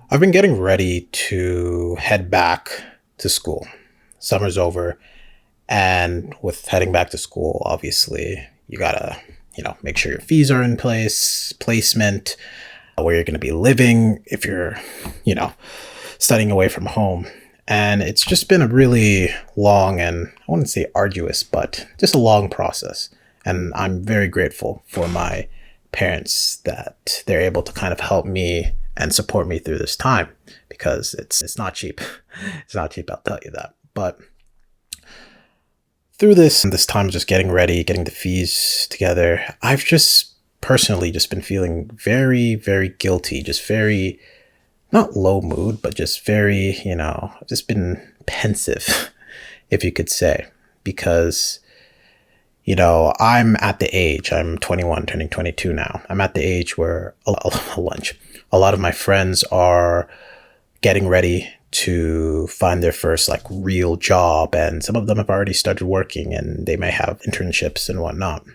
I've been getting ready to head back to school. Summer's over, and with heading back to school, obviously, you gotta, make sure your fees are in place, placement, where you're gonna be living if you're, you know, studying away from home. And it's just been a really long and I wouldn't say arduous, but just a long process. And I'm very grateful for my parents that they're able to kind of help me and support me through this time because it's not cheap. It's not cheap, I'll tell you that. But through this time, just getting ready, getting the fees together, I've just personally just been feeling very, very guilty, just very not low mood, but just very, I've just been pensive, if you could say, because I'm 21, turning 22 now. I'm at the age where a lot of my friends are getting ready to find their first like real job. And some of them have already started working and they may have internships and whatnot.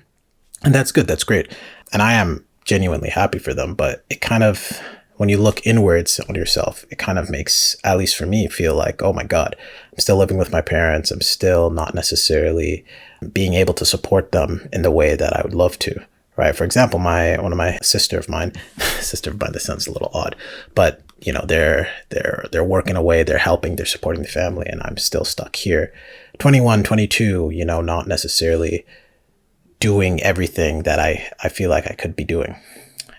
And that's good. That's great. And I am genuinely happy for them. But it kind of, when you look inwards on yourself, it kind of makes, at least for me, feel like, oh my God, I'm still living with my parents. I'm still not necessarily being able to support them in the way that I would love to. Right. For example, one of my sister of mine, this sounds a little odd, but they're working away, they're helping, they're supporting the family, and I'm still stuck here. 21, 22, not necessarily doing everything that I feel like I could be doing.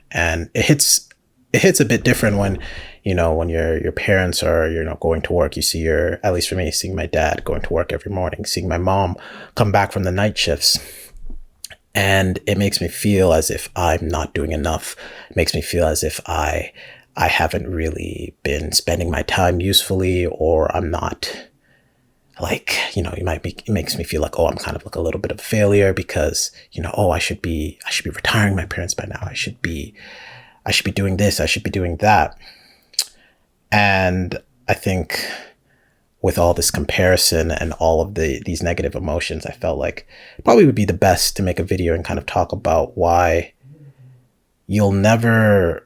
And it hits a bit different when your parents are, going to work. You see at least for me, seeing my dad going to work every morning, seeing my mom come back from the night shifts. And it makes me feel as if I'm not doing enough. It makes me feel as if I haven't really been spending my time usefully, or I'm not like, it makes me feel like, oh, I'm kind of like a little bit of a failure because, I should be retiring my parents by now. I should be doing this. I should be doing that. And I think with all this comparison and all of these negative emotions, I felt like it probably would be the best to make a video and kind of talk about why you'll never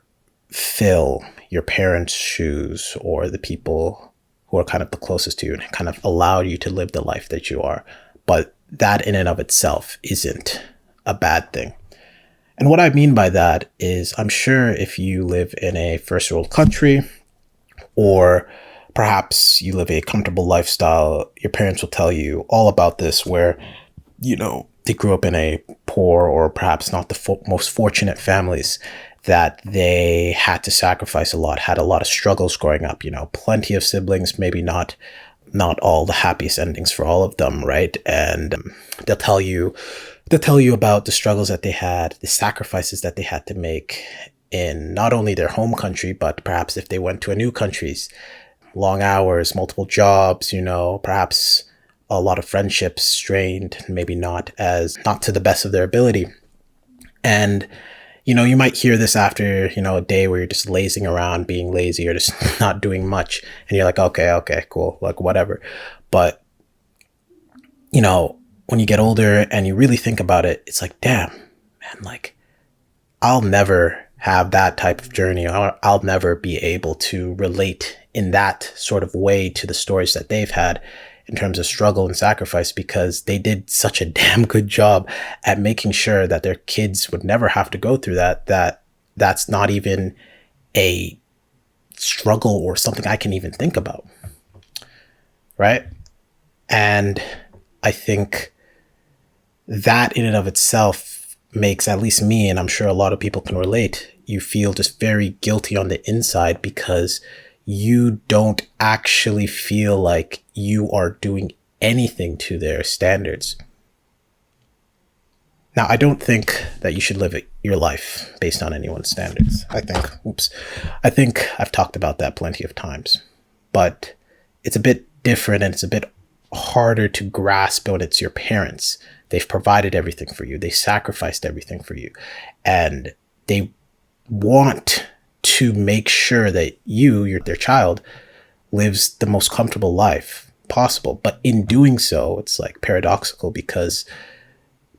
fill your parents' shoes or the people who are kind of the closest to you and kind of allow you to live the life that you are. But that in and of itself isn't a bad thing. And what I mean by that is, I'm sure if you live in a first world country, or perhaps you live a comfortable lifestyle, your parents will tell you all about this, where, they grew up in a poor or perhaps not the most fortunate families, that they had to sacrifice a lot, had a lot of struggles growing up, plenty of siblings, maybe not all the happiest endings for all of them, right? And they'll tell you about the struggles that they had, the sacrifices that they had to make in not only their home country, but perhaps if they went to a new country's, long hours, multiple jobs, perhaps a lot of friendships strained, maybe not to the best of their ability. And, you might hear this after, a day where you're just lazing around, being lazy or just not doing much. And you're like, okay, cool, like whatever. But, when you get older and you really think about it, it's like, damn, man, like I'll never have that type of journey. I'll never be able to relate in that sort of way to the stories that they've had in terms of struggle and sacrifice, because they did such a damn good job at making sure that their kids would never have to go through that's not even a struggle or something I can even think about. Right. And I think that in and of itself makes, at least me, and I'm sure a lot of people can relate, you feel just very guilty on the inside because you don't actually feel like you are doing anything to their standards. Now, I don't think that you should live your life based on anyone's standards. I think I've talked about that plenty of times, but it's a bit different and it's a bit harder to grasp when it's your parents. They've provided everything for you. They sacrificed everything for you. And they want to make sure that their child, lives the most comfortable life possible. But in doing so, it's like paradoxical, because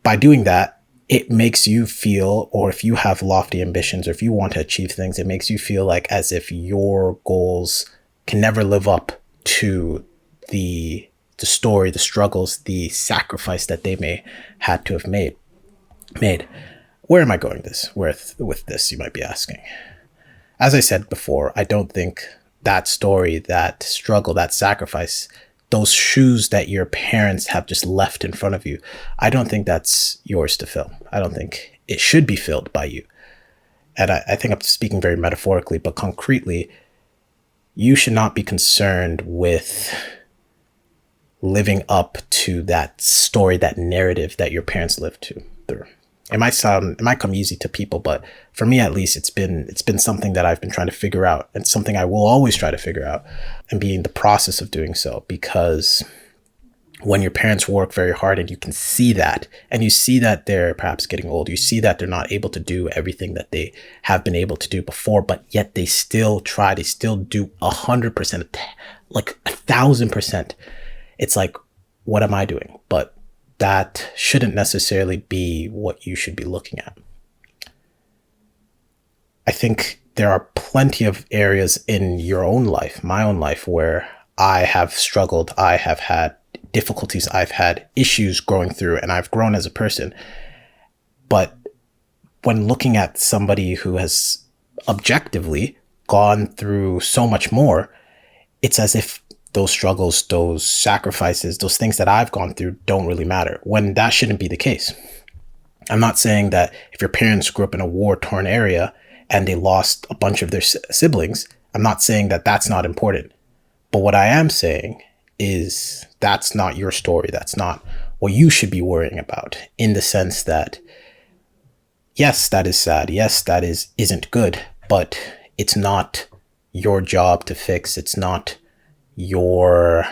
by doing that, it makes you feel, or if you have lofty ambitions, or if you want to achieve things, it makes you feel like as if your goals can never live up to the story, the struggles, the sacrifice that they may had to have made. Where am I going with this, you might be asking? As I said before, I don't think that story, that struggle, that sacrifice, those shoes that your parents have just left in front of you, I don't think that's yours to fill. I don't think it should be filled by you. And I think I'm speaking very metaphorically, but concretely, you should not be concerned with living up to that story, that narrative that your parents lived through. It might come easy to people, but for me at least, it's been something that I've been trying to figure out, and something I will always try to figure out, and be in the process of doing so. Because when your parents work very hard and you can see that, and you see that they're perhaps getting old, you see that they're not able to do everything that they have been able to do before, but yet they still try, they still do 100%, like 1,000%. It's like, what am I doing? But that shouldn't necessarily be what you should be looking at. I think there are plenty of areas in your own life, my own life, where I have struggled, I have had difficulties, I've had issues growing through, and I've grown as a person. But when looking at somebody who has objectively gone through so much more, it's as if those struggles, those sacrifices, those things that I've gone through don't really matter, when that shouldn't be the case. I'm not saying that if your parents grew up in a war-torn area and they lost a bunch of their siblings, I'm not saying that that's not important. But what I am saying is that's not your story. That's not what you should be worrying about, in the sense that, yes, that is sad. Yes, that isn't good, but it's not your job to fix. It's not your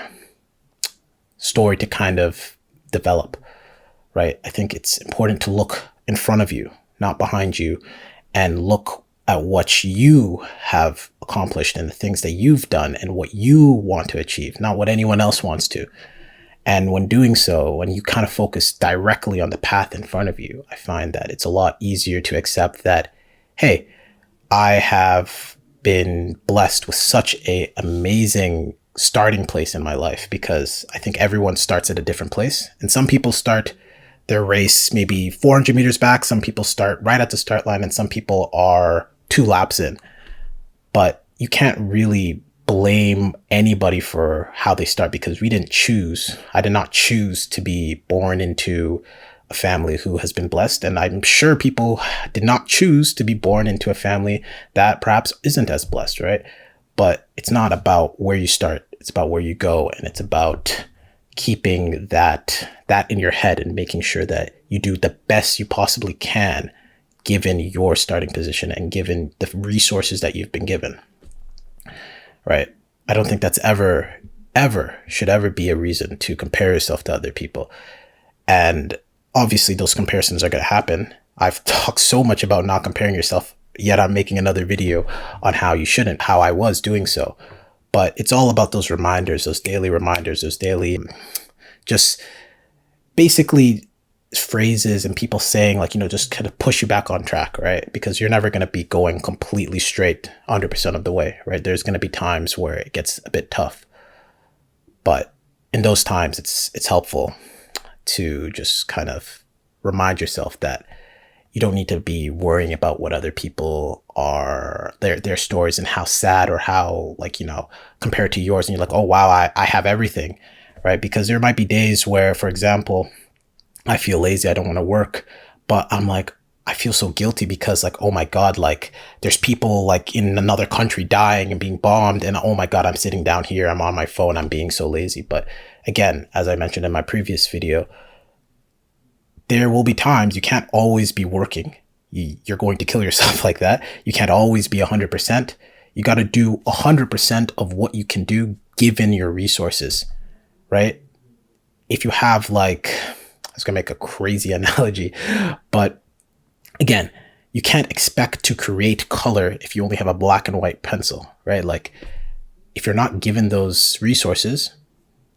story to kind of develop, right? I think it's important to look in front of you, not behind you, and look at what you have accomplished and the things that you've done and what you want to achieve, not what anyone else wants to. And when doing so, when you kind of focus directly on the path in front of you, I find that it's a lot easier to accept that, hey, I have been blessed with such an amazing starting place in my life, because I think everyone starts at a different place. And some people start their race maybe 400 meters back. Some people start right at the start line, and some people are 2 laps in. But you can't really blame anybody for how they start, because we didn't choose. I did not choose to be born into a family who has been blessed. And I'm sure people did not choose to be born into a family that perhaps isn't as blessed, right? But it's not about where you start. It's about where you go. And it's about keeping that in your head and making sure that you do the best you possibly can, given your starting position and given the resources that you've been given, right? I don't think that's ever should ever be a reason to compare yourself to other people. And obviously those comparisons are going to happen. I've talked so much about not comparing yourself, yet I'm making another video on how you shouldn't, how I was doing so. But it's all about those reminders, those daily reminders, those daily, just basically phrases and people saying, like, just kind of push you back on track, right? Because you're never going to be going completely straight 100% of the way, right? There's going to be times where it gets a bit tough. But in those times, it's helpful to just kind of remind yourself that you don't need to be worrying about what other people are, their stories, and how sad or how, compared to yours, and you're like, oh, wow, I have everything, right? Because there might be days where, for example, I feel lazy, I don't want to work, but I'm like, I feel so guilty because, like, oh my God, like, there's people like in another country dying and being bombed, and oh my God, I'm sitting down here, I'm on my phone, I'm being so lazy. But again, as I mentioned in my previous video, there will be times you can't always be working. You're going to kill yourself like that. You can't always be 100%. You got to do 100% of what you can do given your resources, right? If you have, like, I was going to make a crazy analogy, but again, you can't expect to create color if you only have a black and white pencil, right? Like, if you're not given those resources,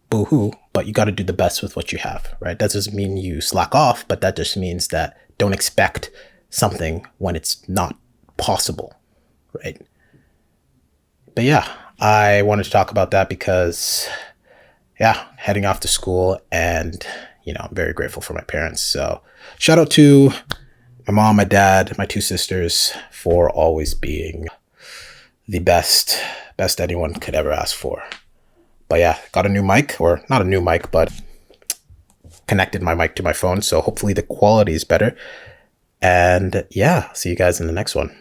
boo-hoo, but you got to do the best with what you have, right? That doesn't mean you slack off, but that just means that Don't expect something when it's not possible, right? But yeah, I wanted to talk about that because, yeah, heading off to school, and, I'm very grateful for my parents. So shout out to my mom, my dad, my two sisters for always being the best anyone could ever ask for. But yeah, got a new mic, or not a new mic, but connected my mic to my phone. So hopefully the quality is better. And yeah, see you guys in the next one.